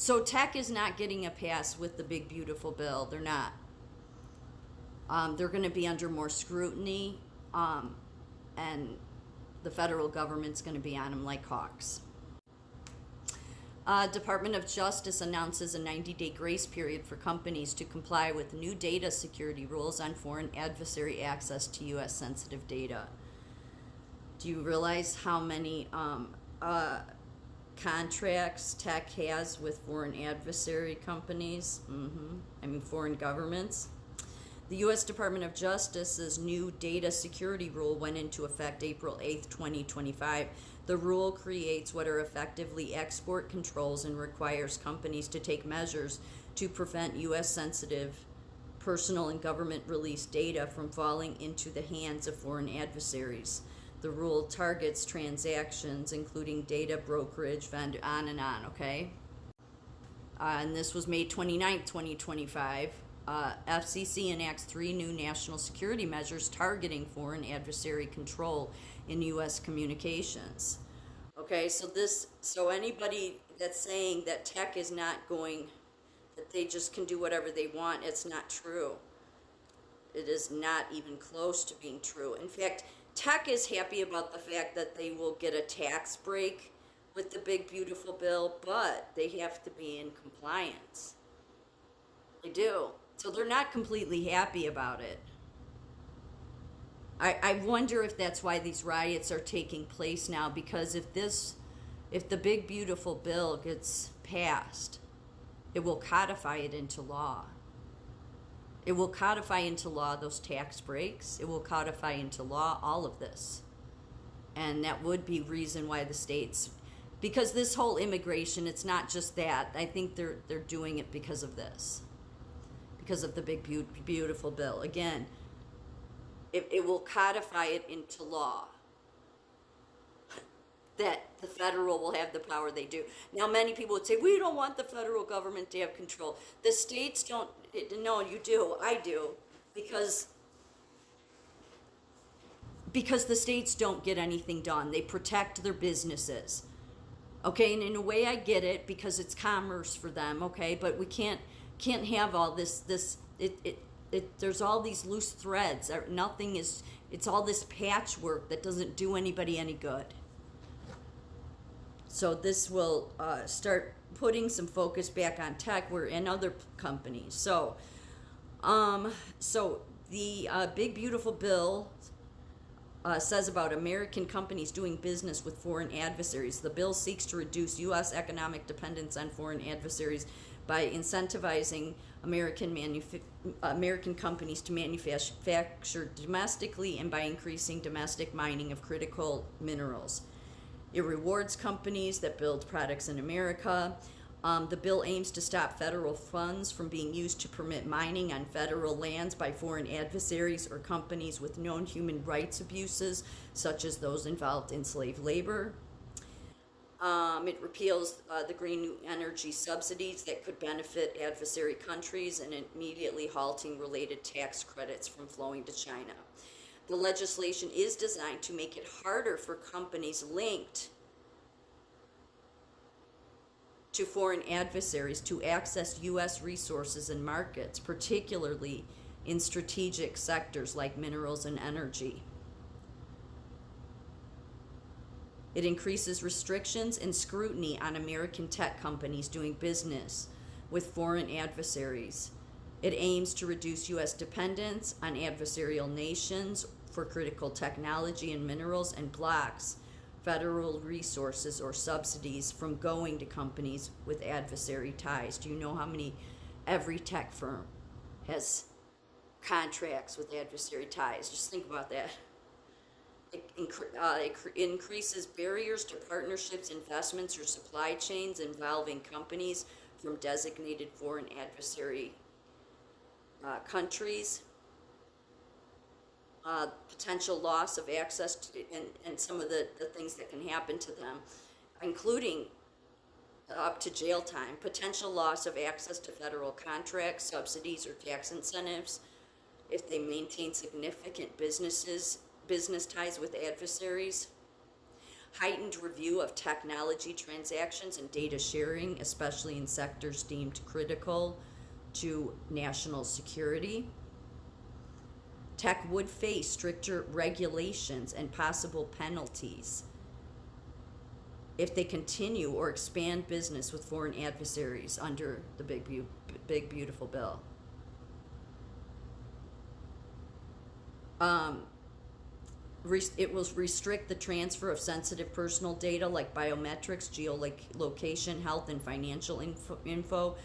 So tech is not getting a pass with the big beautiful bill. They're not. They're going to be under more scrutiny, and the federal government's going to be on them like hawks. Department of Justice announces a 90-day grace period for companies to comply with new data security rules on foreign adversary access to U.S. sensitive data. Do you realize how many contracts tech has with foreign adversary companies? I mean, foreign governments. The U.S. Department of Justice's new data security rule went into effect April 8th, 2025. The rule creates what are effectively export controls and requires companies to take measures to prevent U.S. sensitive personal and government released data from falling into the hands of foreign adversaries. The rule targets transactions including data brokerage, vendor, on and on, okay? And this was May 29th, 2025. FCC enacts 3 new national security measures targeting foreign adversary control in U.S. communications. Okay, so anybody that's saying that tech is not going, that they just can do whatever they want, it's not true. It is not even close to being true. In fact, tech is happy about the fact that they will get a tax break with the big beautiful bill, but they have to be in compliance. They do. So they're not completely happy about it. I wonder if that's why these riots are taking place now, because if the big beautiful bill gets passed, it will codify it into law. It will codify into law those tax breaks. It will codify into law all of this. And that would be reason why the states, because this whole immigration, it's not just that. I think they're doing it because of this. Because of the big beautiful bill. Again, it will codify it into law that the federal will have the power they do. Now, many people would say, we don't want the federal government to have control. The states don't. No, you do. I do. Because the states don't get anything done. They protect their businesses. Okay, and in a way I get it, because it's commerce for them, okay, but we can't have all this there's all these loose threads. Nothing is, it's all this patchwork that doesn't do anybody any good. So this will start putting some focus back on tech and other companies. So the big beautiful bill says about American companies doing business with foreign adversaries. The bill seeks to reduce U.S. economic dependence on foreign adversaries by incentivizing American companies to manufacture domestically and by increasing domestic mining of critical minerals. It rewards companies that build products in America. The bill aims to stop federal funds from being used to permit mining on federal lands by foreign adversaries or companies with known human rights abuses, such as those involved in slave labor. It repeals the green energy subsidies that could benefit adversary countries and immediately halting related tax credits from flowing to China. The legislation is designed to make it harder for companies linked to foreign adversaries to access U.S. resources and markets, particularly in strategic sectors like minerals and energy. It increases restrictions and scrutiny on American tech companies doing business with foreign adversaries. It aims to reduce U.S. dependence on adversarial nations for critical technology and minerals, and blocks federal resources or subsidies from going to companies with adversary ties. Do you know how many, every tech firm has contracts with adversary ties? Just think about that. It increases barriers to partnerships, investments, or supply chains involving companies from designated foreign adversary countries. Potential loss of access to, and some of the things that can happen to them, including up to jail time, potential loss of access to federal contracts, subsidies, or tax incentives if they maintain significant business ties with adversaries. heightened review of technology transactions and data sharing, especially in sectors deemed critical to national security. Tech would face stricter regulations and possible penalties if they continue or expand business with foreign adversaries under the big beautiful bill. It will restrict the transfer of sensitive personal data like biometrics, geolocation, health, and financial info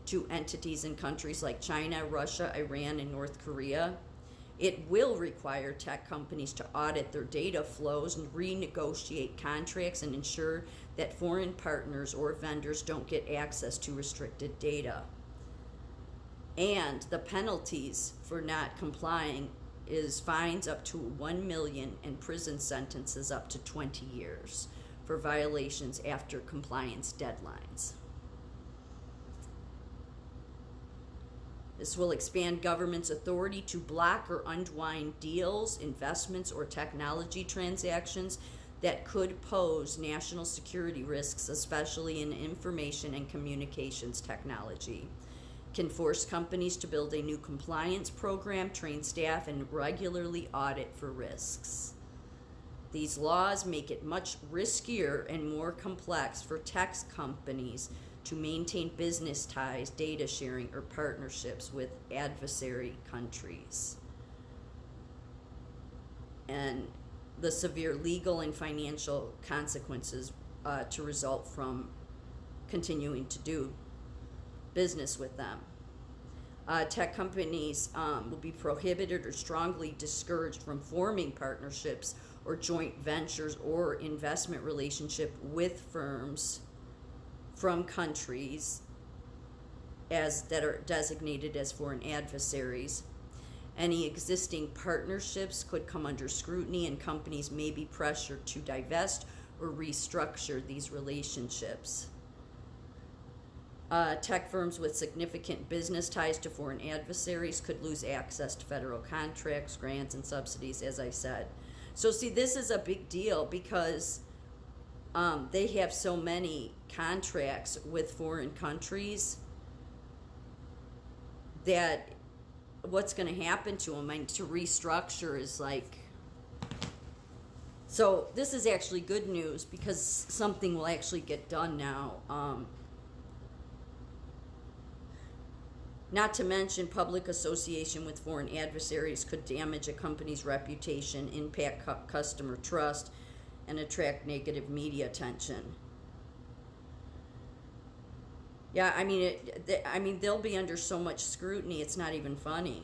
to entities in countries like China, Russia, Iran, and North Korea. It will require tech companies to audit their data flows and renegotiate contracts and ensure that foreign partners or vendors don't get access to restricted data. And the penalties for not complying is fines up to $1 million and prison sentences up to 20 years for violations after compliance deadlines. This will expand government's authority to block or unwind deals, investments, or technology transactions that could pose national security risks, especially in information and communications technology. Can force companies to build a new compliance program, train staff, and regularly audit for risks. These laws make it much riskier and more complex for tech companies to maintain business ties, data sharing, or partnerships with adversary countries. And the severe legal and financial consequences to result from continuing to do business with them. Tech companies will be prohibited or strongly discouraged from forming partnerships or joint ventures or investment relationship with firms from countries that are designated as foreign adversaries. Any existing partnerships could come under scrutiny, and companies may be pressured to divest or restructure these relationships. Tech firms with significant business ties to foreign adversaries could lose access to federal contracts, grants, and subsidies, as I said. So see, this is a big deal because they have so many contracts with foreign countries that what's going to happen to them and to restructure is like... So this is actually good news because something will actually get done now. Not to mention, public association with foreign adversaries could damage a company's reputation, impact customer trust, and attract negative media attention. Yeah, I mean, they'll be under so much scrutiny, it's not even funny.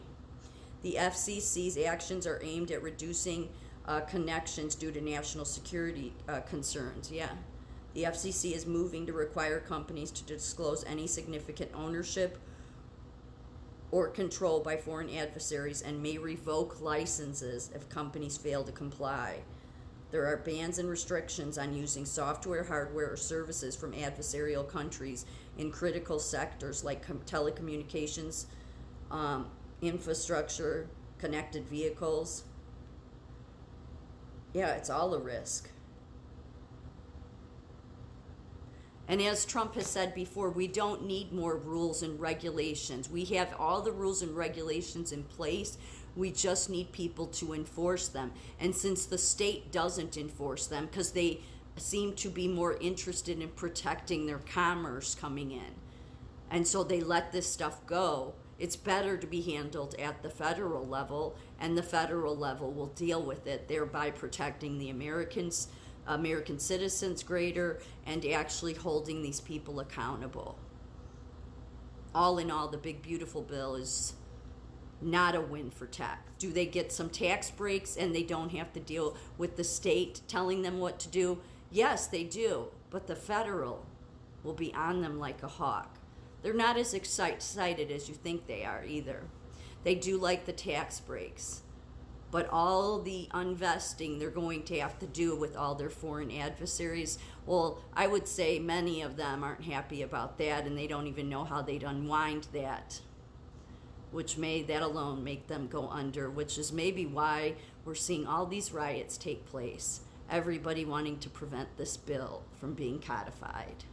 The FCC's actions are aimed at reducing connections due to national security concerns. Yeah. The FCC is moving to require companies to disclose any significant ownership or control by foreign adversaries and may revoke licenses if companies fail to comply. There are bans and restrictions on using software, hardware, or services from adversarial countries in critical sectors like telecommunications, infrastructure, connected vehicles. Yeah, it's all a risk. And as Trump has said before, we don't need more rules and regulations. We have all the rules and regulations in place. We just need people to enforce them. And since the state doesn't enforce them, because they seem to be more interested in protecting their commerce coming in, and so they let this stuff go, it's better to be handled at the federal level, and the federal level will deal with it, thereby protecting the American citizens greater and actually holding these people accountable. All in all, the big beautiful bill is not a win for tech. Do they get some tax breaks and they don't have to deal with the state telling them what to do? Yes, they do, but the federal will be on them like a hawk. They're not as excited as you think they are either. They do like the tax breaks, but all the investing they're going to have to do with all their foreign adversaries, well, I would say many of them aren't happy about that, and they don't even know how they'd unwind that, which may, that alone, make them go under, which is maybe why we're seeing all these riots take place, everybody wanting to prevent this bill from being codified.